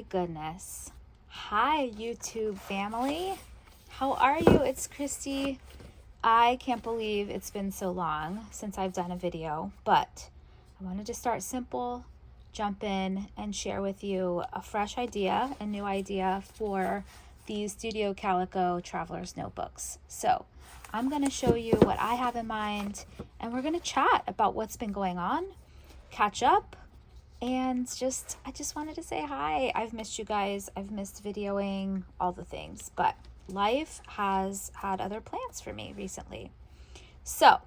goodness. Hi, YouTube family. How are you? It's Christy. I can't believe it's been so long since I've done a video, but I wanted to start simple, jump in and share with you a fresh idea, a new idea for these Studio Calico Traveler's Notebooks. So I'm going to show you what I have in mind, and we're going to chat about what's been going on, catch up, and I just wanted to say hi. I've missed you guys. I've missed videoing, all the things, but life has had other plans for me recently. So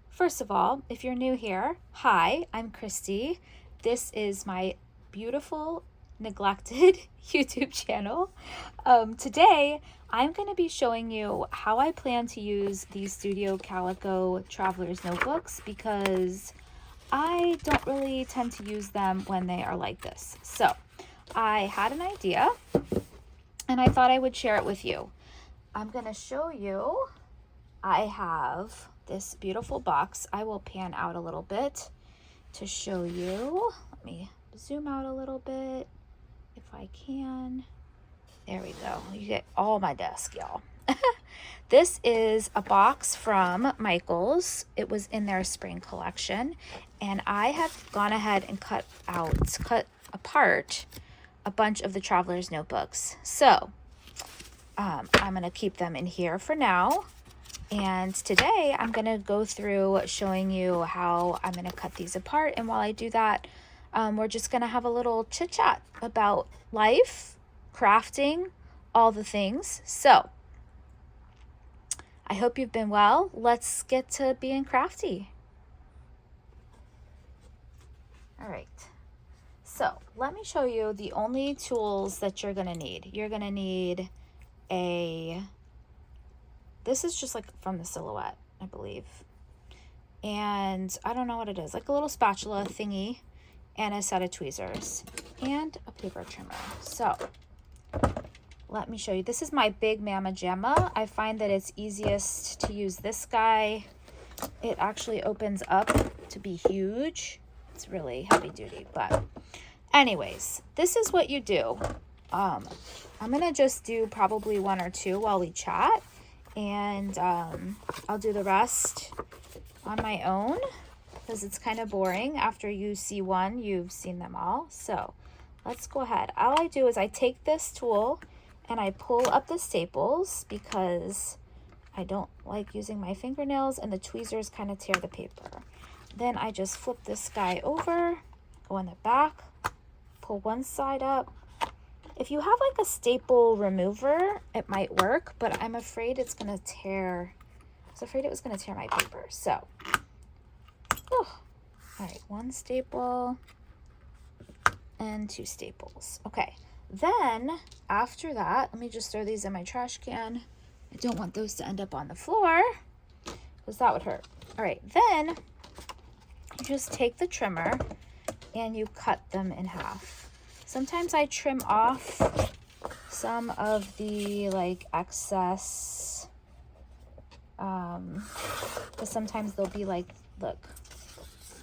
first of all, if you're new here, hi, I'm Christy. This is my beautiful, neglected YouTube channel. Today, I'm going to be showing you how I plan to use these Studio Calico Traveler's Notebooks because I don't really tend to use them when they are like this. So I had an idea and I thought I would share it with you. I'm going to show you, I have this beautiful box. I will pan out a little bit to show you. Let me zoom out a little bit if I can. There we go. You get all my desk, y'all. This is a box from Michaels. It was in their spring collection, and I have gone ahead and cut apart a bunch of the Traveler's Notebooks. So I'm going to keep them in here for now. And today I'm going to go through showing you how I'm going to cut these apart. And while I do that, we're just going to have a little chit chat about life, crafting, all the things. So I hope you've been well. Let's get to being crafty. All right. So let me show you the only tools that you're going to need. You're going to need this is just like from the Silhouette, I believe. And I don't know what it is, like a little spatula thingy and a set of tweezers and a paper trimmer. So let me show you. This is my Big Mama Jamma. I find that it's easiest to use this guy. It actually opens up to be huge. It's really heavy duty, but anyways, this is what you do. I'm gonna just do probably one or two while we chat, and I'll do the rest on my own because it's kind of boring. After you see one, you've seen them all. So let's go ahead. All I do is I take this tool and I pull up the staples because I don't like using my fingernails and the tweezers kind of tear the paper. Then I just flip this guy over, go in the back, pull one side up. If you have like a staple remover, it might work, but I'm afraid it's gonna tear. I was afraid it was gonna tear my paper. So, all right, one staple and two staples. Okay, then after that, let me just throw these in my trash can. I don't want those to end up on the floor because that would hurt. All right, then you just take the trimmer and you cut them in half. Sometimes I trim off some of the like excess, but sometimes they'll be like, look,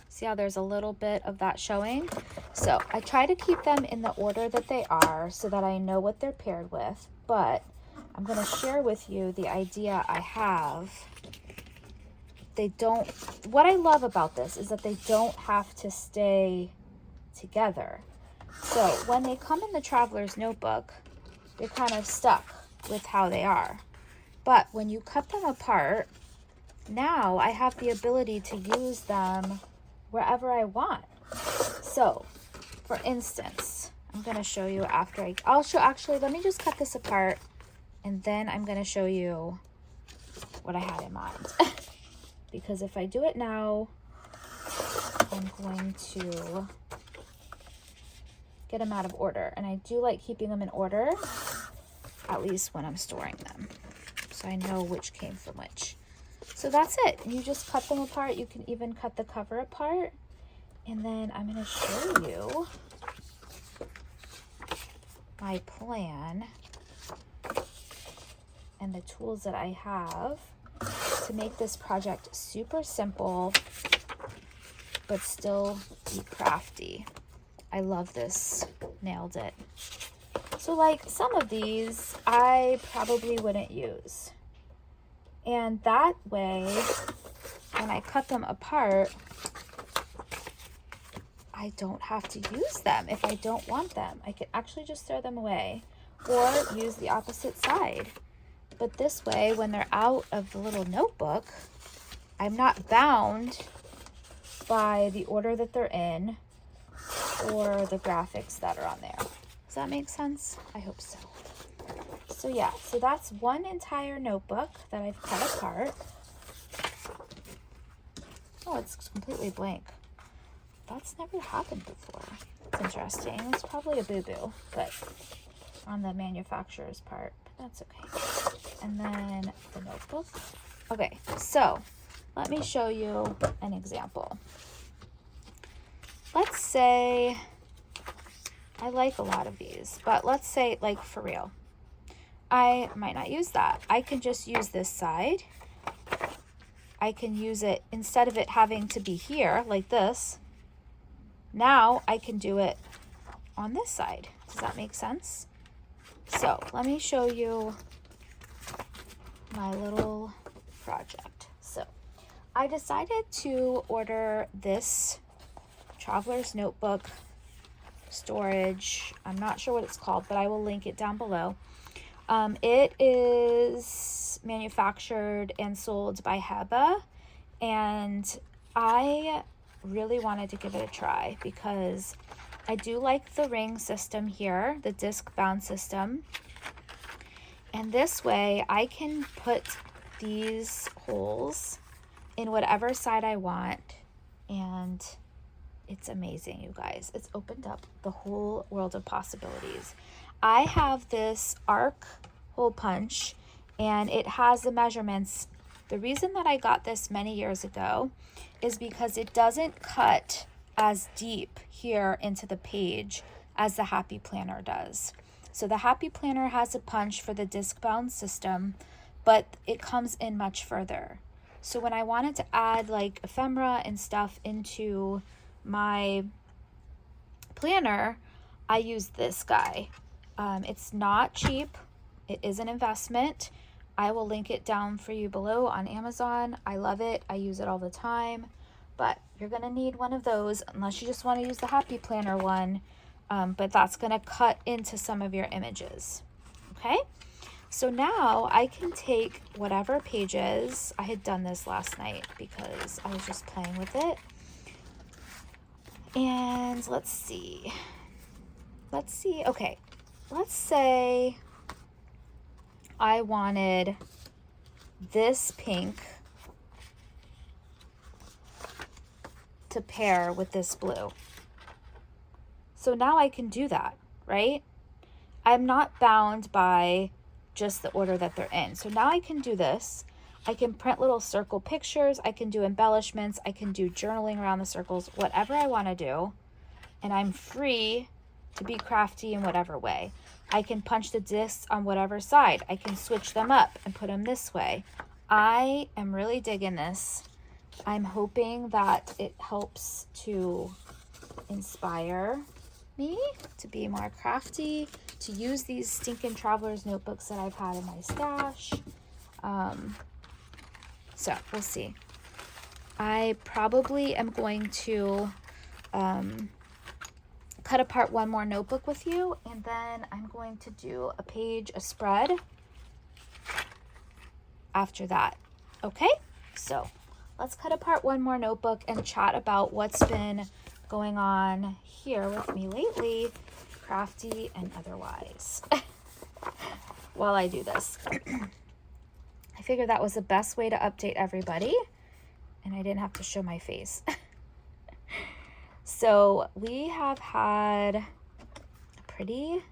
see how there's a little bit of that showing? So I try to keep them in the order that they are so that I know what they're paired with, but I'm going to share with you the idea I have. What I love about this is that they don't have to stay together. So when they come in the Traveler's Notebook, they're kind of stuck with how they are. But when you cut them apart, now I have the ability to use them wherever I want. So for instance, I'm going to show you after actually, let me just cut this apart and then I'm going to show you what I had in mind. Because if I do it now, I'm going to get them out of order. And I do like keeping them in order, at least when I'm storing them, so I know which came from which. So that's it. You just cut them apart. You can even cut the cover apart. And then I'm going to show you my plan and the tools that I have to make this project super simple but still be crafty. I love this nailed it. So like some of these I probably wouldn't use. And that way, when I cut them apart, I don't have to use them if I don't want them. I could actually just throw them away or use the opposite side. But this way, when they're out of the little notebook, I'm not bound by the order that they're in or the graphics that are on there. Does that make sense? I hope so. So yeah, so that's one entire notebook that I've cut apart. Oh, it's completely blank. That's never happened before. It's interesting. It's probably a boo-boo, but on the manufacturer's part, but that's okay. And then the notebook. Okay, so let me show you an example. Let's say, I like a lot of these, but let's say, like, for real, I might not use that. I can just use this side. I can use it, instead of it having to be here, like this, now I can do it on this side. Does that make sense? So let me show you my little project. So I decided to order this traveler's notebook storage. I'm not sure what it's called, but I will link it down below. It is manufactured and sold by Heba, and I really wanted to give it a try because I do like the ring system here, the disc bound system. And this way I can put these holes in whatever side I want, and it's amazing, you guys. It's opened up the whole world of possibilities. I have this arc hole punch, and it has the measurements. The reason that I got this many years ago is because it doesn't cut as deep here into the page as the Happy Planner does. So the Happy Planner has a punch for the disc bound system, but it comes in much further. So when I wanted to add like ephemera and stuff into my planner, I used this guy. It's not cheap. It is an investment. I will link it down for you below on Amazon. I love it. I use it all the time. But you're going to need one of those unless you just want to use the Happy Planner one. But that's going to cut into some of your images. Okay? So now I can take whatever pages. I had done this last night because I was just playing with it. And let's see. Okay. Let's say I wanted this pink to pair with this blue. So now I can do that, right? I'm not bound by just the order that they're in. So now I can do this. I can print little circle pictures. I can do embellishments. I can do journaling around the circles, whatever I want to do. And I'm free to be crafty in whatever way. I can punch the discs on whatever side. I can switch them up and put them this way. I am really digging this. I'm hoping that it helps to inspire me to be more crafty, to use these stinking traveler's notebooks that I've had in my stash. So we'll see. I probably am going to cut apart one more notebook with you, and then I'm going to do a spread after that. Okay, so let's cut apart one more notebook and chat about what's been going on here with me lately, crafty and otherwise, while I do this. I figured that was the best way to update everybody, and I didn't have to show my face. So we have had a pretty,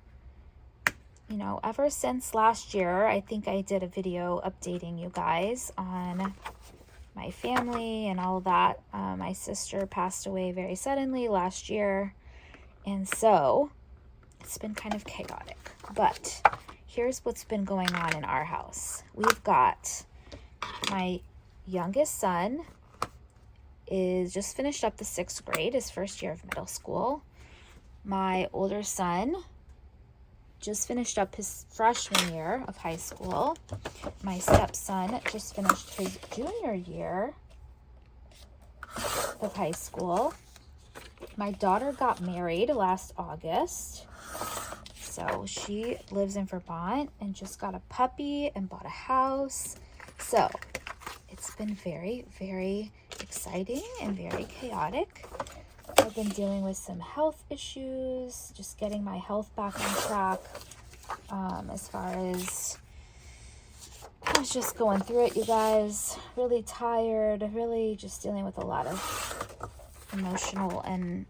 ever since last year, I think I did a video updating you guys on my family and all that. My sister passed away very suddenly last year, and so it's been kind of chaotic. But here's what's been going on in our house. We've got my youngest son is just finished up the 6th grade, his first year of middle school. My older son just finished up his freshman year of high school. My stepson just finished his junior year of high school. My daughter got married last August. So she lives in Vermont and just got a puppy and bought a house. So it's been very, very exciting and very chaotic. I've been dealing with some health issues, just getting my health back on track. As far as I was just going through it, you guys, really tired, really just dealing with a lot of emotional and,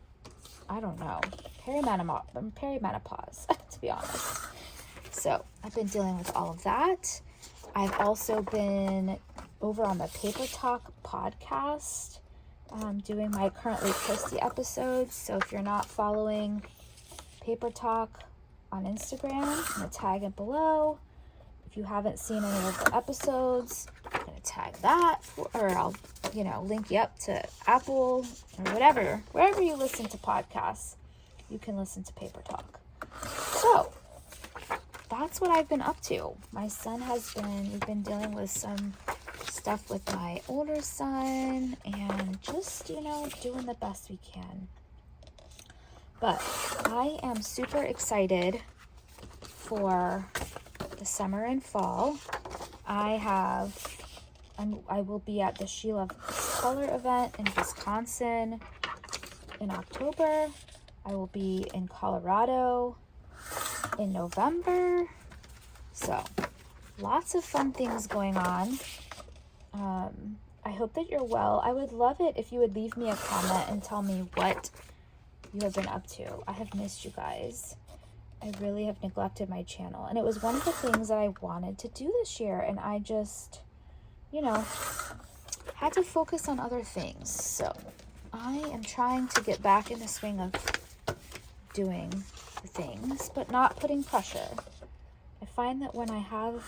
I don't know, perimenopause, to be honest. So I've been dealing with all of that. I've also been over on the Paper Talk podcast, doing my currently Christie episodes. So if you're not following Paper Talk on Instagram, I'm going to tag it below. If you haven't seen any of the episodes, I'm going to tag that, or I'll, link you up to Apple or whatever, wherever you listen to podcasts, you can listen to Paper Talk. So that's what I've been up to. My son we've been dealing with some stuff with my older son and just, doing the best we can. But I am super excited for the summer and fall. I will be at the She Loves Color event in Wisconsin in October. I will be in Colorado in November. So lots of fun things going on. I hope that you're well. I would love it if you would leave me a comment and tell me what you have been up to. I have missed you guys. I really have neglected my channel. And it was one of the things that I wanted to do this year. And I just, had to focus on other things. So I am trying to get back in the swing of doing things, but not putting pressure. I find that when I have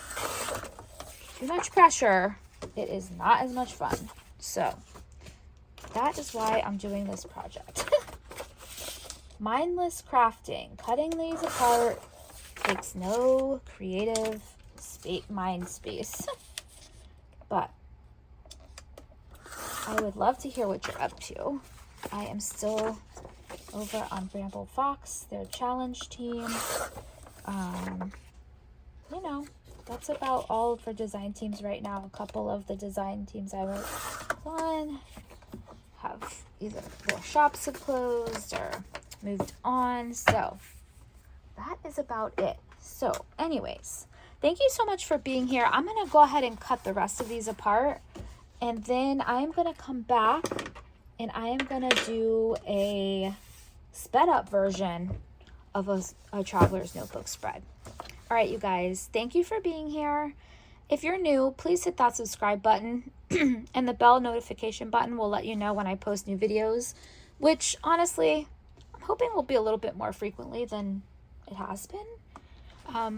too much pressure, it is not as much fun. So that is why I'm doing this project. Mindless crafting. Cutting these apart takes no creative mind space. But I would love to hear what you're up to. I am still over on Bramble Fox, their challenge team. That's about all for design teams right now. A couple of the design teams I work on have either their shops have closed or moved on. So that is about it. So anyways, thank you so much for being here. I'm going to go ahead and cut the rest of these apart. And then I'm going to come back and I am going to do a sped up version of a traveler's notebook spread. All right, you guys, thank you for being here. If you're new, please hit that subscribe button and the bell notification button will let you know when I post new videos, which honestly, I'm hoping will be a little bit more frequently than it has been,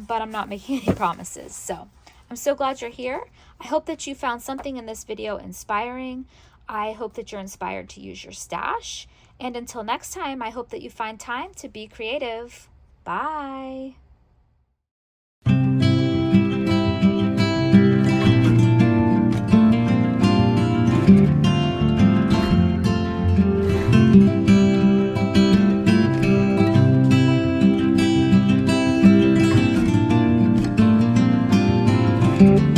but I'm not making any promises. So I'm so glad you're here. I hope that you found something in this video inspiring. I hope that you're inspired to use your stash. And until next time, I hope that you find time to be creative. Bye. Thank you.